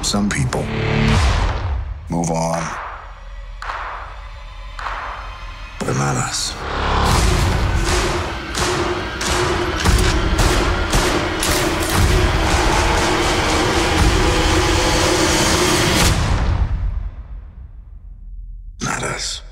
Some people move on, but not us. Not us.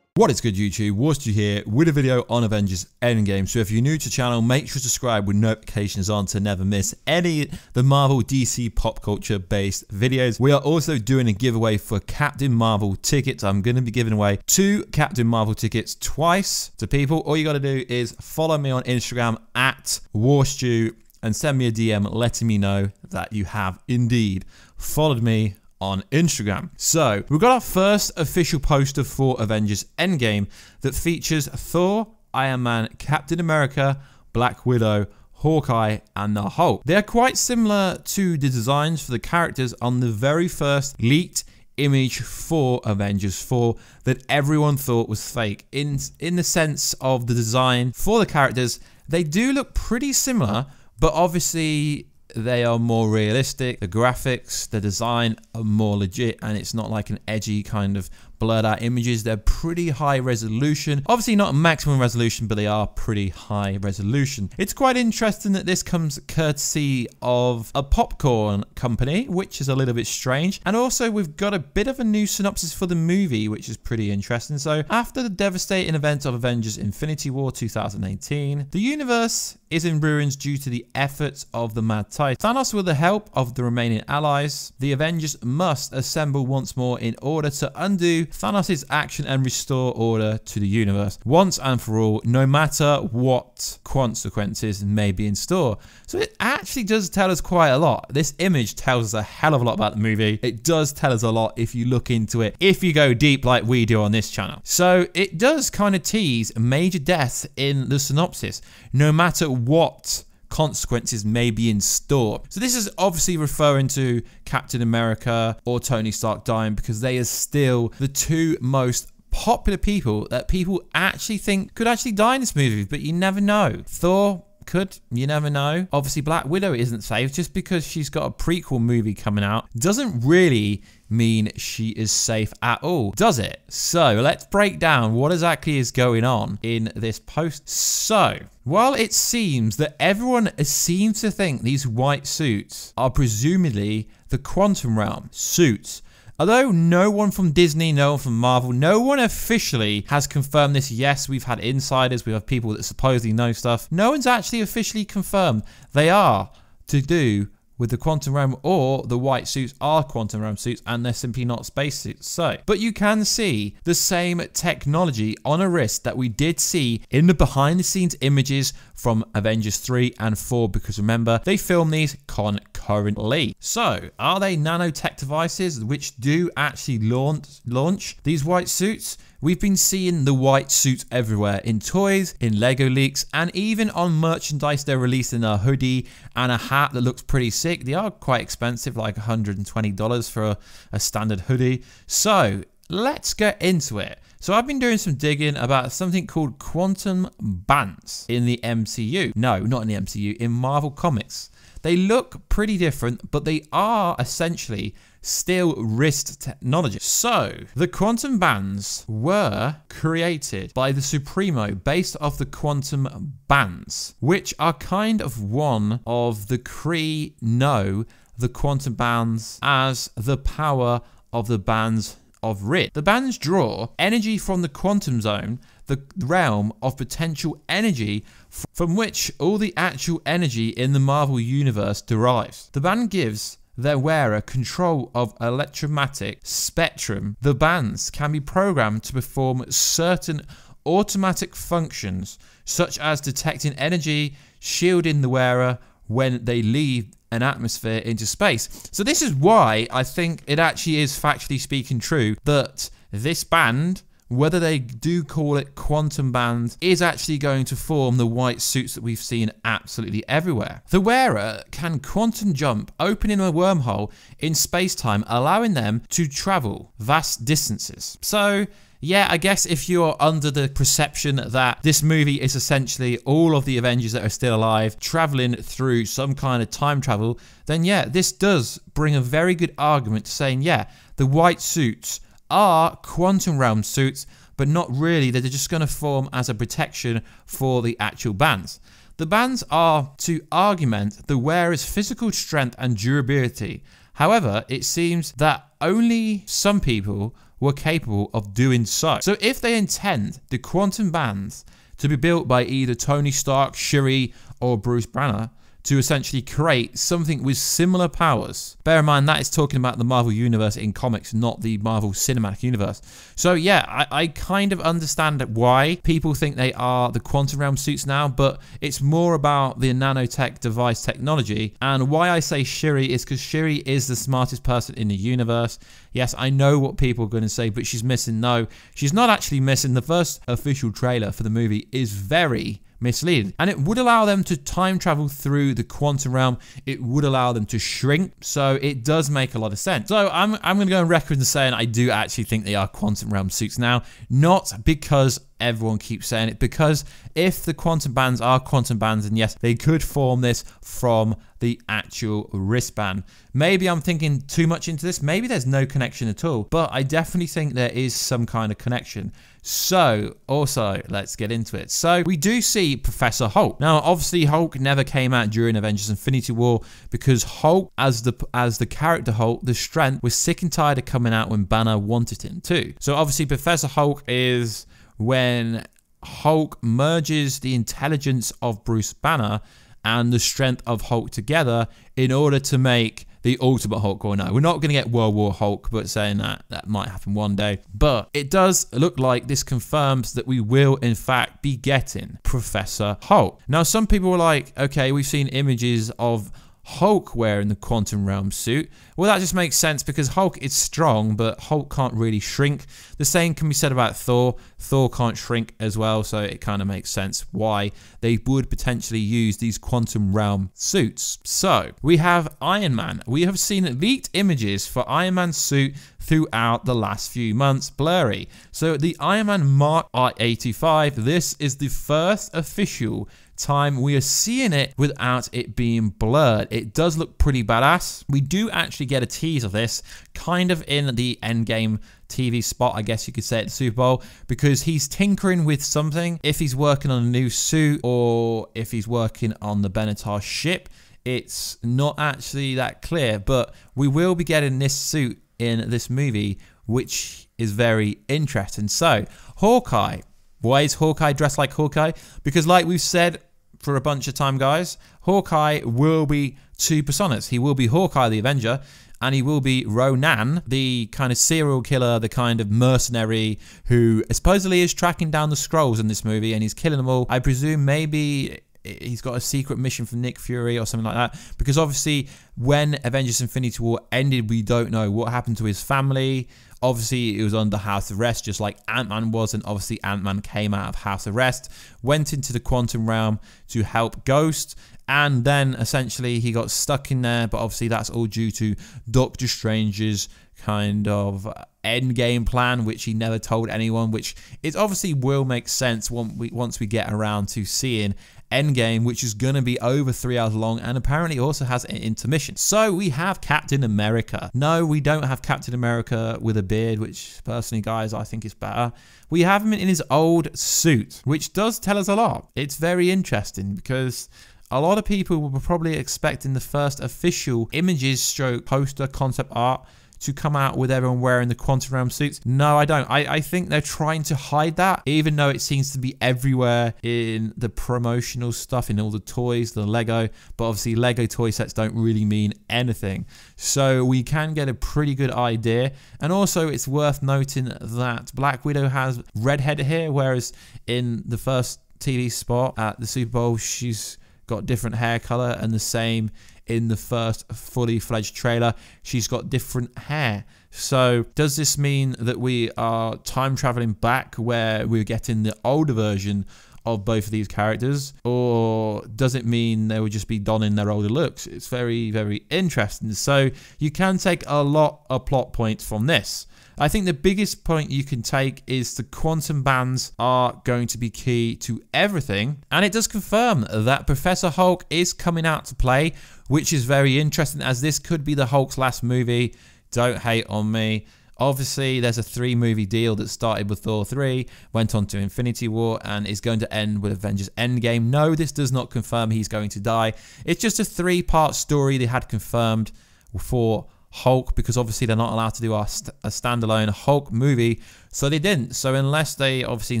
What is good, YouTube? Warstu here with a video on Avengers EndGame. So if you're new to the channel, make sure to subscribe with notifications on to never miss any of the Marvel DC pop culture based videos. We are also doing a giveaway for Captain Marvel tickets. I'm going to be giving away 2 Captain Marvel tickets twice to people. All you got to do is follow me on Instagram at Warstu and send me a DM letting me know that you have indeed followed me on Instagram. So we've got our first official poster for Avengers EndGame that features Thor, Iron Man, Captain America, Black Widow, Hawkeye, and the Hulk. They are quite similar to the designs for the characters on the very first leaked image for Avengers 4 that everyone thought was fake. In the sense of the design for the characters, they do look pretty similar, but obviously they are more realistic. The graphics, the design are more legit, and it's not like an edgy kind of blurred out images. They're pretty high resolution. Obviously not maximum resolution, but they are pretty high resolution. It's quite interesting that this comes courtesy of a popcorn company, which is a little bit strange. And also we've got a bit of a new synopsis for the movie, which is pretty interesting. So after the devastating events of Avengers Infinity War 2018, the universe is in ruins due to the efforts of the Mad Titan. Thanos, with the help of the remaining allies, the Avengers must assemble once more in order to undo Thanos' action and restore order to the universe once and for all, no matter what consequences may be in store. So it actually does tell us quite a lot. This image tells us a hell of a lot about the movie. It does tell us a lot if you look into it, if you go deep like we do on this channel. So it does kind of tease major deaths in the synopsis, no matter what consequences may be in store. So this is obviously referring to Captain America or Tony Stark dying, because they are still the 2 most popular people that people actually think could actually die in this movie, but you never know. Thor could, you never know. Obviously Black Widow isn't safe. Just because she's got a prequel movie coming out doesn't really mean she is safe at all, does it? So let's break down what exactly is going on in this post. So while it seems that everyone seems to think these white suits are presumably the quantum realm suits, although no one from Disney, no one from Marvel, no one officially has confirmed this. Yes, we've had insiders, we have people that supposedly know stuff. No one's actually officially confirmed they are to do with the quantum realm, or the white suits are quantum realm suits and they're simply not space suits. So, but you can see the same technology on a wrist that we did see in the behind the scenes images from Avengers 3 and 4, because remember, they filmed these concurrently. So are they nanotech devices which do actually launch these white suits? We've been seeing the white suits everywhere, in toys, in Lego leaks, and even on merchandise. They're releasing a hoodie and a hat that looks pretty sick. They are quite expensive, like $120 for a standard hoodie. So let's get into it. So I've been doing some digging about something called quantum bands in the MCU. No, not in the MCU, in Marvel Comics. They look pretty different, but they are essentially still wrist technology. So the quantum bands were created by the Supremo based off the quantum bands, which are kind of one of the Kree know the quantum bands as the power of the bands of Rid. The bands draw energy from the quantum zone, the realm of potential energy from which all the actual energy in the Marvel universe derives. The band gives their wearer control of electromagnetic spectrum. The bands can be programmed to perform certain automatic functions, such as detecting energy, shielding the wearer when they leave an atmosphere into space. So this is why I think it actually is factually speaking true that this band whether they do call it quantum bands, is actually going to form the white suits that we've seen absolutely everywhere. The wearer can quantum jump, opening a wormhole in space-time, allowing them to travel vast distances. So yeah, I guess if you're under the perception that this movie is essentially all of the Avengers that are still alive traveling through some kind of time travel, then yeah, this does bring a very good argument to saying, yeah, the white suits are quantum realm suits, but not really. They're just going to form as a protection for the actual bands. The bands are to augment the wearer's physical strength and durability. However, it seems that only some people were capable of doing so. So if they intend the quantum bands to be built by either Tony Stark, Shuri, or Bruce Banner to essentially create something with similar powers. Bear in mind that is talking about the Marvel Universe in comics, not the Marvel Cinematic Universe. So yeah, I kind of understand why people think they are the quantum realm suits now, but it's more about the nanotech device technology. And why I say Shuri is because Shuri is the smartest person in the universe. Yes, I know what people are going to say, but she's missing. No, she's not actually missing. The first official trailer for the movie is very misleading, and it would allow them to time travel through the quantum realm. It would allow them to shrink, so it does make a lot of sense. So I'm going to go on record and saying I do actually think they are quantum realm suits now, not because everyone keeps saying it, because if the quantum bands are quantum bands, then yes, they could form this from the actual wristband. Maybe I'm thinking too much into this. Maybe there's no connection at all, but I definitely think there is some kind of connection. So also, let's get into it. So we do see Professor Hulk. Now, obviously, Hulk never came out during Avengers Infinity War because Hulk, as the character Hulk, the strength was sick and tired of coming out when Banner wanted him to. So obviously, Professor Hulk is when Hulk merges the intelligence of Bruce Banner and the strength of Hulk together in order to make the Ultimate Hulk. Or no, we're not going to get World War Hulk, but saying that might happen one day. But it does look like this confirms that we will in fact be getting Professor Hulk. Now, some people were like, okay, we've seen images of Hulk wearing the quantum realm suit. Well, that just makes sense because Hulk is strong, but Hulk can't really shrink. The same can be said about Thor. Thor can't shrink as well, so it kind of makes sense why they would potentially use these quantum realm suits. So we have Iron Man. We have seen leaked images for Iron Man's suit throughout the last few months, blurry. So the Iron Man Mark I-85, this is the first official time we are seeing it without it being blurred. It does look pretty badass. We do actually get a tease of this kind of in the EndGame TV spot, I guess you could say, at the Super Bowl, because he's tinkering with something. If he's working on a new suit or if he's working on the Benatar ship, it's not actually that clear, but we will be getting this suit in this movie, which is very interesting. So Hawkeye, why is Hawkeye dressed like Hawkeye? Because like we've said for a bunch of time, guys, Hawkeye will be two personas. He will be Hawkeye the Avenger, and he will be Ronan, the kind of serial killer, the kind of mercenary who supposedly is tracking down the Skrulls in this movie, and he's killing them all. I presume maybe he's got a secret mission from Nick Fury or something like that, because obviously when Avengers Infinity War ended, we don't know what happened to his family. Obviously, it was under house arrest, just like Ant-Man was, and obviously Ant-Man came out of house arrest, went into the quantum realm to help Ghost, and then essentially he got stuck in there, but obviously that's all due to Doctor Strange's kind of endgame plan, which he never told anyone, which it obviously will make sense once we get around to seeing Endgame, which is going to be over 3 hours long and apparently also has an intermission. So we have Captain America. No, we don't have Captain America with a beard, which personally, guys, I think is better. We have him in his old suit, which does tell us a lot. It's very interesting because a lot of people were probably expecting the first official images stroke poster concept art to come out with everyone wearing the quantum realm suits. No, I don't. I think they're trying to hide that, even though it seems to be everywhere in the promotional stuff, in all the toys, the Lego. But obviously, Lego toy sets don't really mean anything. So we can get a pretty good idea. And also, it's worth noting that Black Widow has red hair here, whereas in the first TV spot at the Super Bowl, she's got different hair color, and the same in the first fully fledged trailer. She's got different hair. So does this mean that we are time traveling back where we're getting the older version of both of these characters, or does it mean they would just be donning their older looks? It's very, very interesting. So you can take a lot of plot points from this. I think the biggest point you can take is the quantum bands are going to be key to everything, and it does confirm that Professor Hulk is coming out to play, which is very interesting, as this could be the Hulk's last movie. Don't hate on me. Obviously, there's a 3-movie deal that started with Thor 3, went on to Infinity War, and is going to end with Avengers EndGame. No, this does not confirm he's going to die. It's just a 3-part story they had confirmed for Hulk, because obviously they're not allowed to do a standalone Hulk movie, so they didn't. So unless they obviously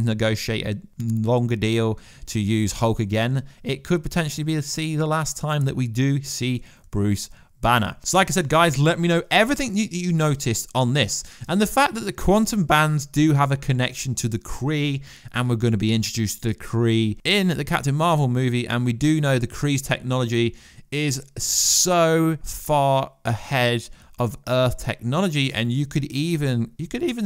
negotiate a longer deal to use Hulk again, it could potentially be the last time that we do see Bruce Banner. So like I said, guys, let me know everything you noticed on this, and the fact that the quantum bands do have a connection to the Kree, and we're going to be introduced to the Kree in the Captain Marvel movie, and we do know the Kree's technology is so far ahead of Earth technology, and you could even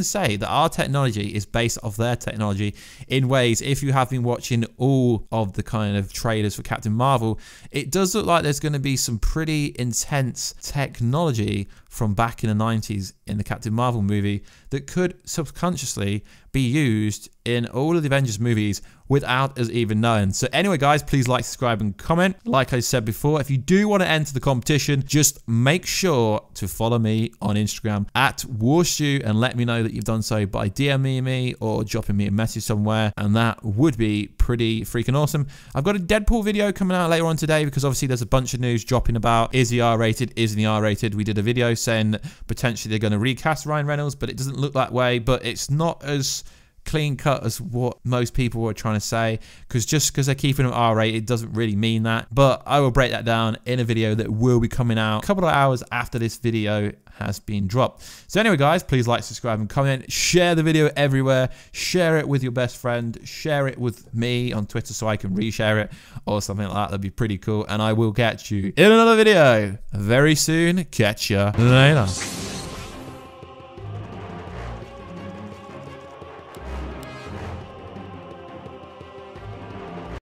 say that our technology is based off their technology in ways. If you have been watching all of the kind of trailers for Captain Marvel, it does look like there's going to be some pretty intense technology from back in the 90s in the Captain Marvel movie that could subconsciously be used in all of the Avengers movies without us even knowing. So anyway, guys, please like, subscribe, and comment. Like I said before, if you do want to enter the competition, just make sure to follow me on Instagram at Warstu and let me know that you've done so by DMing me or dropping me a message somewhere, and that would be pretty freaking awesome. I've got a Deadpool video coming out later on today, because obviously there's a bunch of news dropping about, is he R-rated, isn't he R-rated? We did a video saying that potentially they're going to recast Ryan Reynolds, but it doesn't look that way. But it's not as clean cut as what most people were trying to say, because just because they're keeping him R-rated doesn't really mean that. But I will break that down in a video that will be coming out a couple of hours after this video has been dropped. So anyway, guys, please like, subscribe, and comment. Share the video everywhere. Share it with your best friend. Share it with me on Twitter so I can reshare it or something like that. That'd be pretty cool. And I will catch you in another video very soon. Catch ya later.